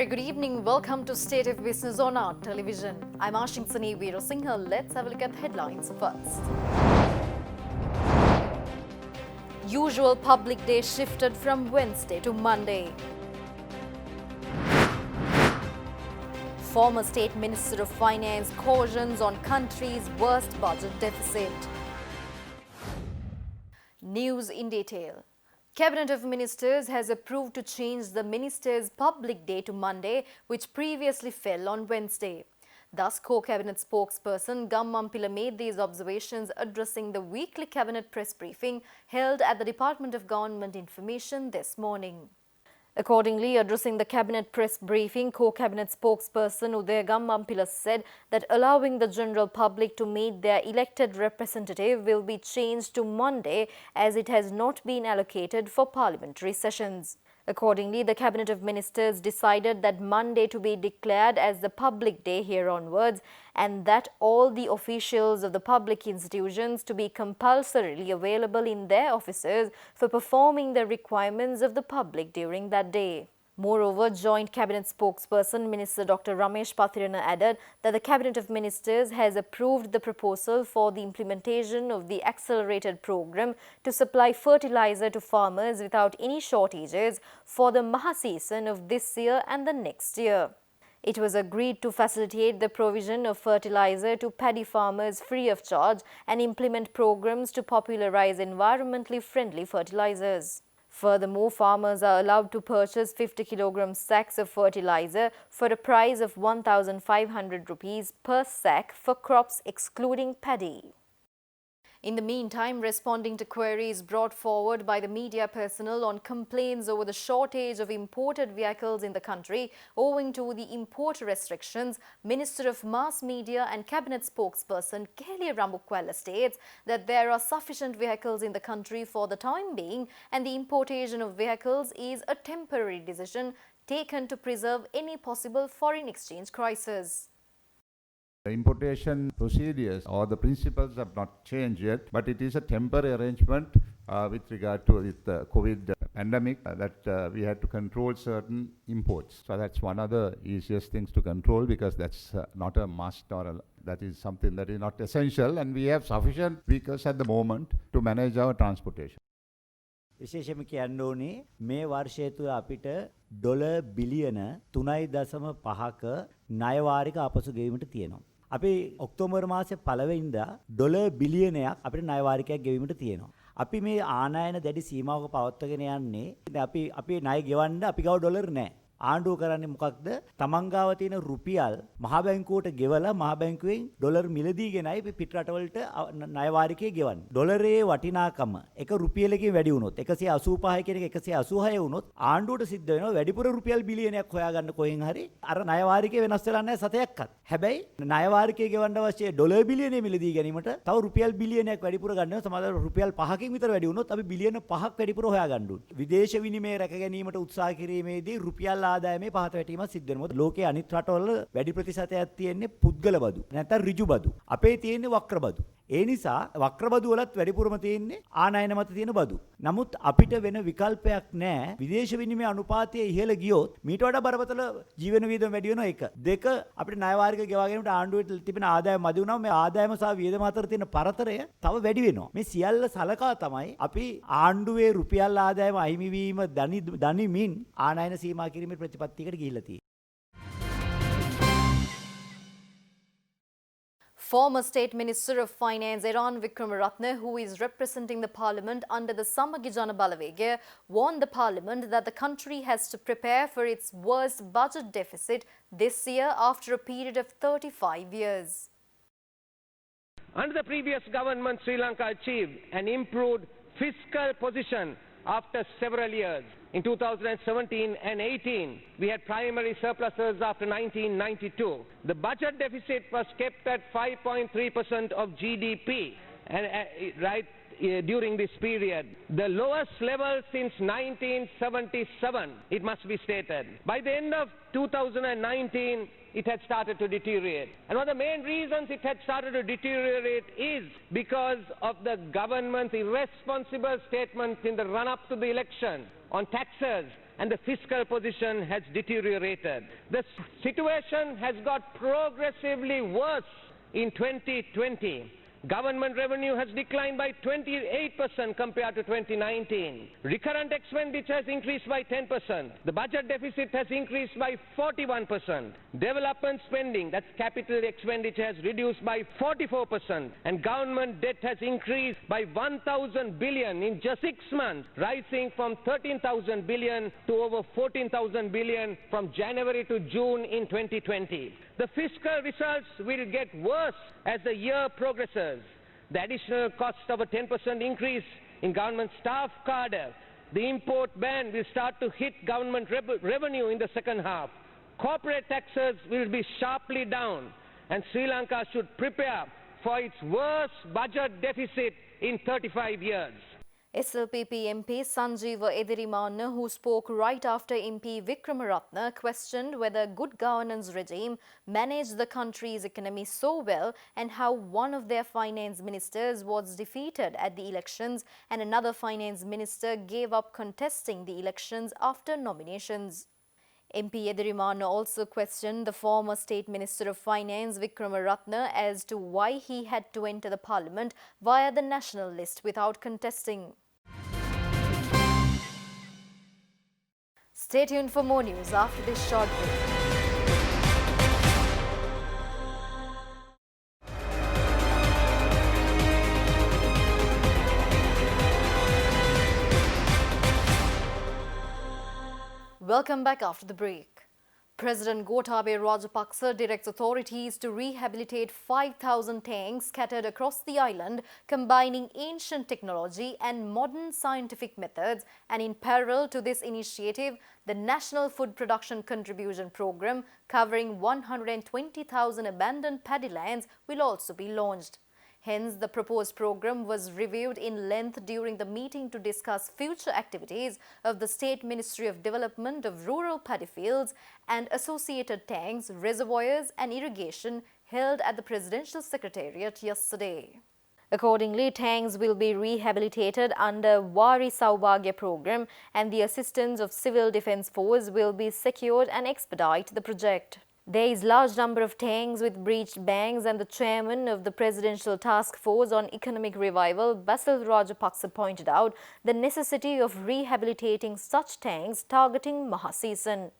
very good evening. Welcome to State of Business on our television. I'm Ashinsani Veerasinghe. Let's have a look at the headlines first. Usual public day shifted from Wednesday to Monday. Former State Minister of Finance cautions on country's worst budget deficit. News in detail. Cabinet of Ministers has approved to change the Minister's Public Day to Monday, which previously fell on Wednesday. Thus, Co-Cabinet spokesperson Gammampila made these observations addressing the weekly Cabinet press briefing held at the Department of Government Information this morning. Accordingly, addressing the Cabinet press briefing, Co-Cabinet spokesperson Udaya Gammampila said that allowing the general public to meet their elected representative will be changed to Monday as it has not been allocated for parliamentary sessions. Accordingly, the Cabinet of Ministers decided that Monday to be declared as the public day here onwards and that all the officials of the public institutions to be compulsorily available in their offices for performing the requirements of the public during that day. Moreover, Joint Cabinet spokesperson Minister Dr. Ramesh Pathirana added that the Cabinet of Ministers has approved the proposal for the implementation of the accelerated program to supply fertilizer to farmers without any shortages for the Maha season of this year and the next year. It was agreed to facilitate the provision of fertilizer to paddy farmers free of charge and implement programs to popularize environmentally friendly fertilizers. Furthermore, farmers are allowed to purchase 50 kg sacks of fertilizer for a price of 1,500 rupees per sack for crops excluding paddy. In the meantime, responding to queries brought forward by the media personnel on complaints over the shortage of imported vehicles in the country owing to the import restrictions, Minister of Mass Media and Cabinet spokesperson Kelly Rambukwala states that there are sufficient vehicles in the country for the time being and the importation of vehicles is a temporary decision taken to preserve any possible foreign exchange crisis. The importation procedures or the principles have not changed yet, but it is a temporary arrangement with regard to the COVID pandemic that we had to control certain imports. So that's one of the easiest things to control because that's not a must or that is something that is not essential, and we have sufficient vehicles at the moment to manage our transportation. විශේෂයෙන්ම කියන්න ඕනේ මේ වර්ෂය තුළ අපිට dollar බිලියන 3.5ක ණයවාරික අපසු ගෙවීමට තියෙනවා. අපි ඔක්තෝබර් මාසේ පළවෙනිදා ඩොලර් බිලියනයක් අපිට ණයවාරිකයක් ගෙවීමට තියෙනවා. අපි මේ ආනයන දැඩි සීමාවක පවත්වාගෙන යන්නේ අපි ණය ගෙවන්න අපි ගාව ඩොලර් නැහැ. ආණ්ඩුව කරන්නේ මොකක්ද? තමන් ගාව තියෙන රුපියල් මහ බැංකුවට ගෙවලා මහ බැංකුවෙන් ඩොලර් මිලදීගෙනයි පිට රටවලට ණය වාරිකය ගෙවන්නේ. ඩොලරේ වටිනාකම එක රුපියලකින් වැඩි වුණොත් 185 කියන එක 186 වුණොත් ආණ්ඩුවට සිද්ධ වෙනවා වැඩිපුර රුපියල් බිලියනයක් හොයාගන්න කොහෙන් හරි අර ණය වාරිකය වෙනස් වෙලා නැහැ සතයක්වත්. හැබැයි ණය වාරිකය ගෙවන්න අවශ්‍ය ඩොලර් බිලියනෙ මිලදී ගැනීමට තව රුපියල් බිලියනයක් වැඩිපුර ගන්න වෙනවා. සමහරවිට රුපියල් 5කින් විතර වැඩි වුණොත් අපි බිලියන 5ක් වැඩිපුර හොයාගන්න ඕනේ. විදේශ විනිමය රැක ගැනීමට උත්සාහ කිරීමේදී රුපියල් ආදායමේ පහත වැටීමක් සිද්ධ වෙනවා. මොකද ලෝකයේ අනිත් රටවල වැඩි ප්‍රතිශතයක් තියෙන්නේ පුද්ගල බදු. නැත්නම් ඍජු බදු. අපේ තියෙන්නේ වක්‍ර බදු. ඒ නිසා වක්‍ර බදු වලත් වැඩිපුරම තියෙන්නේ ආනයන මත තියෙන බදු. නමුත් අපිට වෙන විකල්පයක් නැහැ. විදේශ විනිමය අනුපාතය ඉහළ ගියොත් මීට වඩා බරපතල ජීවන වියදම වැඩි වෙනවා එක. දෙක අපිට ණය වාරික ගෙවා ගැනීමට ආණ්ඩුවේ තිබෙන ආදායම මදි වුණාම මේ ආදායම සහ වියදම අතර තියෙන පරතරය තව වැඩි වෙනවා. මේ සියල්ල සලකා තමයි අපි ආණ්ඩුවේ රුපියල් ආදායම අහිමි වීම දනිමින් ආනයන සීමා කිරීමේ ප්‍රතිපත්තියකට ගිහිල්ලා තියෙනවා. Former State Minister of Finance Eran Wickramaratne, who is representing the Parliament under the Samagijana Balavege, warned the Parliament that the country has to prepare for its worst budget deficit this year after a period of 35 years. Under the previous government, Sri Lanka achieved an improved fiscal position after several years. In 2017 and 18, we had primary surpluses after 1992. The budget deficit was kept at 5.3% of GDP during this period. The lowest level since 1977, it must be stated. By the end of 2019, it had started to deteriorate. And one of the main reasons it had started to deteriorate is because of the government's irresponsible statements in the run-up to the election on taxes and the fiscal position has deteriorated. The situation has got progressively worse in 2020. Government revenue has declined by 28% compared to 2019. Recurrent expenditure has increased by 10%. The budget deficit has increased by 41%. Development spending, that's capital expenditure, has reduced by 44%. And government debt has increased by 1,000 billion in just 6 months, rising from 13,000 billion to over 14,000 billion from January to June in 2020. The fiscal results will get worse as the year progresses. The additional cost of a 10% increase in government staff cadre, the import ban will start to hit government revenue in the second half. Corporate taxes will be sharply down, and Sri Lanka should prepare for its worst budget deficit in 35 years. SLPP MP Sanjeeva Edirimana, who spoke right after MP Vikramaratne questioned whether good governance regime managed the country's economy so well and how one of their finance ministers was defeated at the elections and another finance minister gave up contesting the elections after nominations. MP Edirimana also questioned the former State Minister of Finance Vikramaratne as to why he had to enter the parliament via the national list without contesting. Stay tuned for more news after this short break. Welcome back after the break. President Gotabaya Rajapaksa directs authorities to rehabilitate 5,000 tanks scattered across the island, combining ancient technology and modern scientific methods. And in parallel to this initiative, the National Food Production Contribution Program, covering 120,000 abandoned paddy lands, will also be launched. Hence, the proposed program was reviewed in length during the meeting to discuss future activities of the State Ministry of Development of Rural Paddy Fields and associated tanks, reservoirs and irrigation held at the Presidential Secretariat yesterday. Accordingly, tanks will be rehabilitated under Wari Saubhagya program and the assistance of Civil Defence Force will be secured and expedite the project. There is large number of tanks with breached banks and the chairman of the Presidential Task Force on Economic Revival, Basil Rajapaksa, pointed out the necessity of rehabilitating such tanks targeting Mahaseason.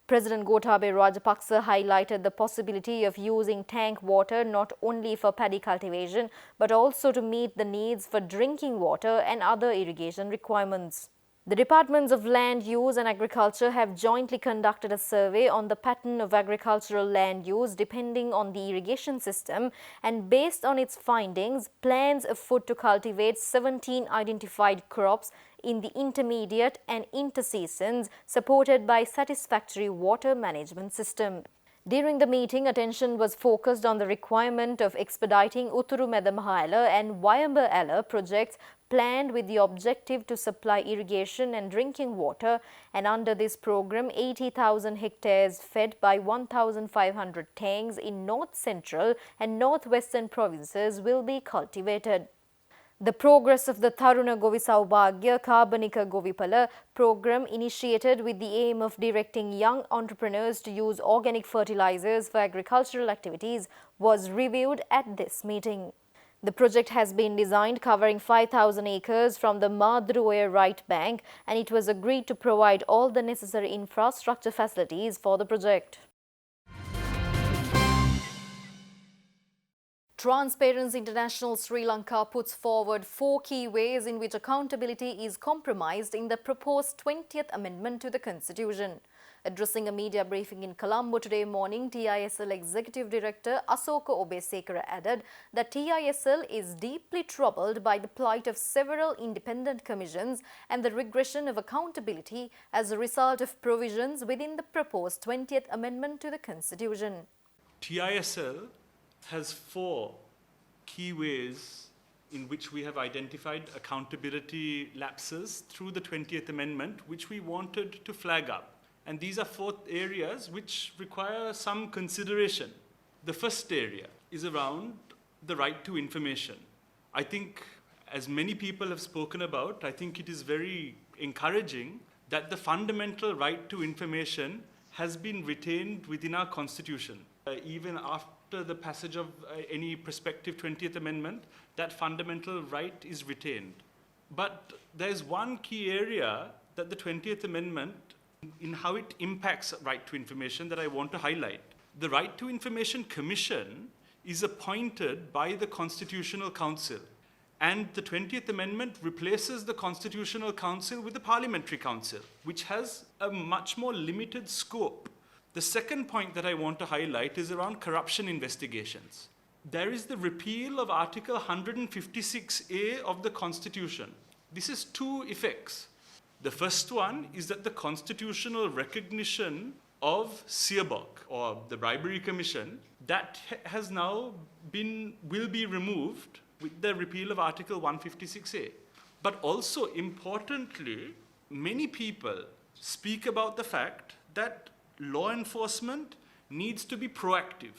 President Gotabaya Rajapaksa highlighted the possibility of using tank water not only for paddy cultivation but also to meet the needs for drinking water and other irrigation requirements. The Departments of Land Use and Agriculture have jointly conducted a survey on the pattern of agricultural land use depending on the irrigation system, and based on its findings, plans afoot to cultivate 17 identified crops in the intermediate and interseasons supported by satisfactory water management system. During the meeting, attention was focused on the requirement of expediting Utturu Medamahala and Wayamba Ala projects planned with the objective to supply irrigation and drinking water, and under this program 80,000 hectares fed by 1,500 tanks in north central and northwestern provinces will be cultivated. The progress of the Tharuna Govi Saubhagya Karbanika Govipala program, initiated with the aim of directing young entrepreneurs to use organic fertilizers for agricultural activities, was reviewed at this meeting. The project has been designed covering 5,000 acres from the Madruoya right bank, and it was agreed to provide all the necessary infrastructure facilities for the project. Transparency International Sri Lanka puts forward 4 key ways in which accountability is compromised in the proposed 20th Amendment to the Constitution. Addressing a media briefing in Colombo today morning, TISL Executive Director Asoka Obesekara added that TISL is deeply troubled by the plight of several independent commissions and the regression of accountability as a result of provisions within the proposed 20th Amendment to the Constitution. TISL has 4 key ways in which we have identified accountability lapses through the 20th Amendment, which we wanted to flag up. And these are 4 areas which require some consideration. The first area is around the right to information. I think, as many people have spoken about, I think it is very encouraging that the fundamental right to information has been retained within our Constitution. Even after the passage of any prospective 20th Amendment, that fundamental right is retained. But there's one key area that the 20th Amendment, in how it impacts right to information, that I want to highlight. The Right to Information Commission is appointed by the Constitutional Council. And the 20th Amendment replaces the Constitutional Council with the Parliamentary Council, which has a much more limited scope. The second point that I want to highlight is around corruption investigations. There is the repeal of Article 156A of the Constitution. This has two effects. The first one is that the constitutional recognition of Seabok, or the Bribery Commission, that has now will be removed with the repeal of Article 156A. But also, importantly, many people speak about the fact that law enforcement needs to be proactive.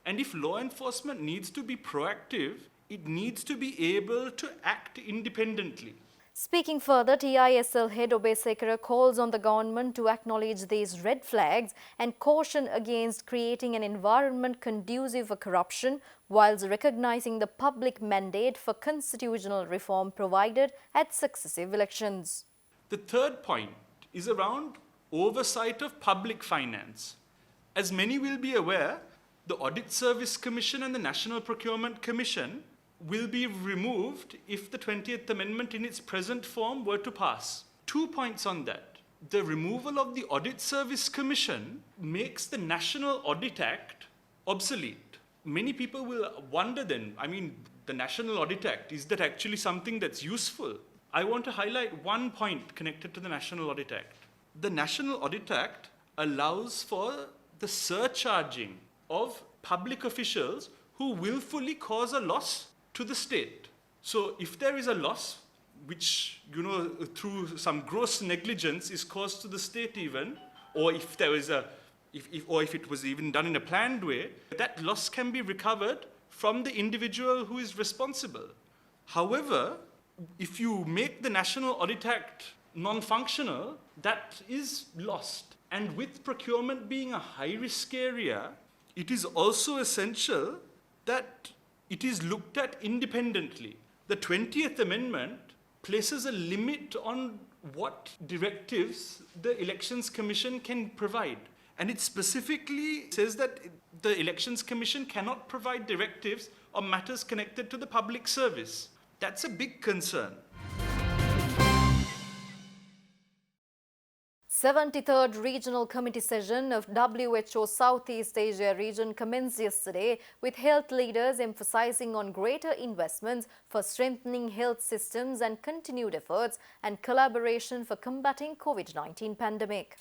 And if law enforcement needs to be proactive, it needs to be able to act independently. Speaking further, TISL head Obesekara calls on the government to acknowledge these red flags and caution against creating an environment conducive for corruption, whilst recognizing the public mandate for constitutional reform provided at successive elections. The third point is around oversight of public finance. As many will be aware, the Audit Service Commission and the National Procurement Commission will be removed if the 20th Amendment in its present form were to pass. 2 points on that. The removal of the Audit Service Commission makes the National Audit Act obsolete. Many people will wonder then, the National Audit Act, is that actually something that's useful? I want to highlight one point connected to the National Audit Act. The National Audit Act allows for the surcharging of public officials who willfully cause a loss to the state. So if there is a loss, which, through some gross negligence is caused to the state even, or if there is if it was even done in a planned way, that loss can be recovered from the individual who is responsible. However, if you make the National Audit Act non-functional, that is lost. And with procurement being a high-risk area, it is also essential that it is looked at independently. The 20th Amendment places a limit on what directives the Elections Commission can provide. And it specifically says that the Elections Commission cannot provide directives on matters connected to the public service. That's a big concern. 73rd Regional Committee session of WHO Southeast Asia region commenced yesterday, with health leaders emphasizing on greater investments for strengthening health systems and continued efforts and collaboration for combating COVID-19 pandemic.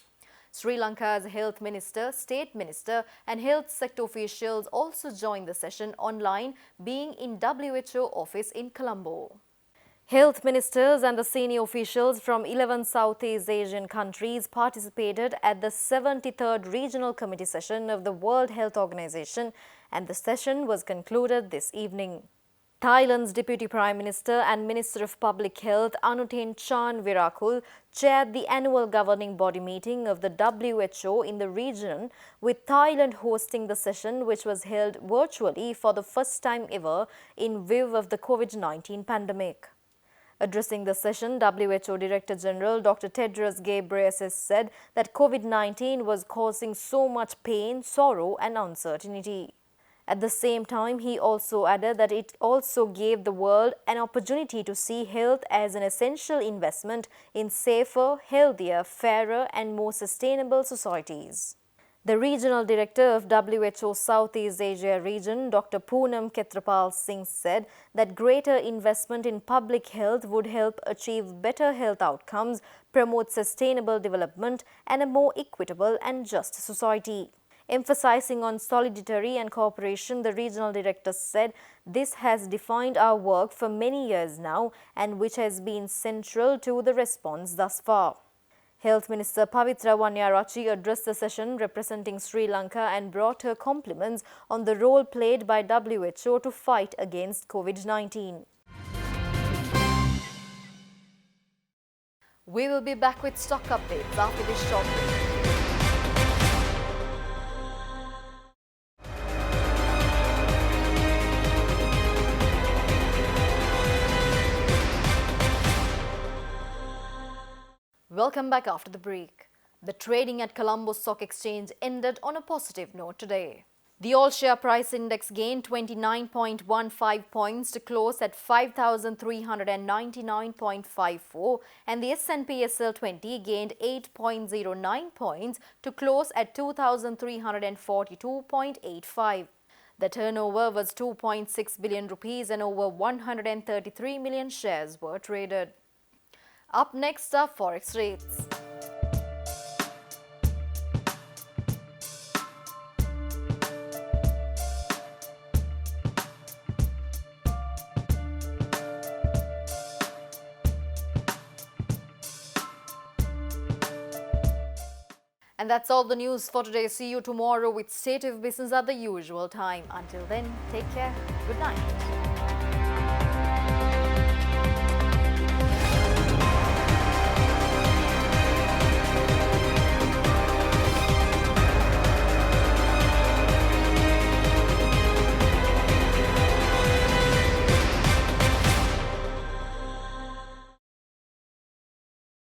Sri Lanka's health minister, state minister and health sector officials also joined the session online, being in WHO office in Colombo. Health ministers and the senior officials from 11 Southeast Asian countries participated at the 73rd Regional Committee session of the World Health Organization, and the session was concluded this evening. Thailand's Deputy Prime Minister and Minister of Public Health Anutin Charnvirakul chaired the annual governing body meeting of the WHO in the region, with Thailand hosting the session, which was held virtually for the first time ever in view of the COVID-19 pandemic. Addressing the session, WHO Director General Dr. Tedros Ghebreyesus said that COVID-19 was causing so much pain, sorrow and uncertainty. At the same time, he also added that it also gave the world an opportunity to see health as an essential investment in safer, healthier, fairer and more sustainable societies. The Regional Director of WHO Southeast Asia region, Dr. Poonam Ketrapal Singh, said that greater investment in public health would help achieve better health outcomes, promote sustainable development and a more equitable and just society. Emphasizing on solidarity and cooperation, the Regional Director said this has defined our work for many years now and which has been central to the response thus far. Health Minister Pavitra Wanyarachi addressed the session representing Sri Lanka and brought her compliments on the role played by WHO to fight against COVID-19. We will be back with stock updates after this short break. Welcome back after the break. The trading at Colombo Stock Exchange ended on a positive note today. The all-share price index gained 29.15 points to close at 5,399.54 and the S&P SL 20 gained 8.09 points to close at 2,342.85. The turnover was 2.6 billion rupees and over 133 million shares were traded. Up next are forex rates. And that's all the news for today. See you tomorrow with State of Business at the usual time. Until then, take care. Good night.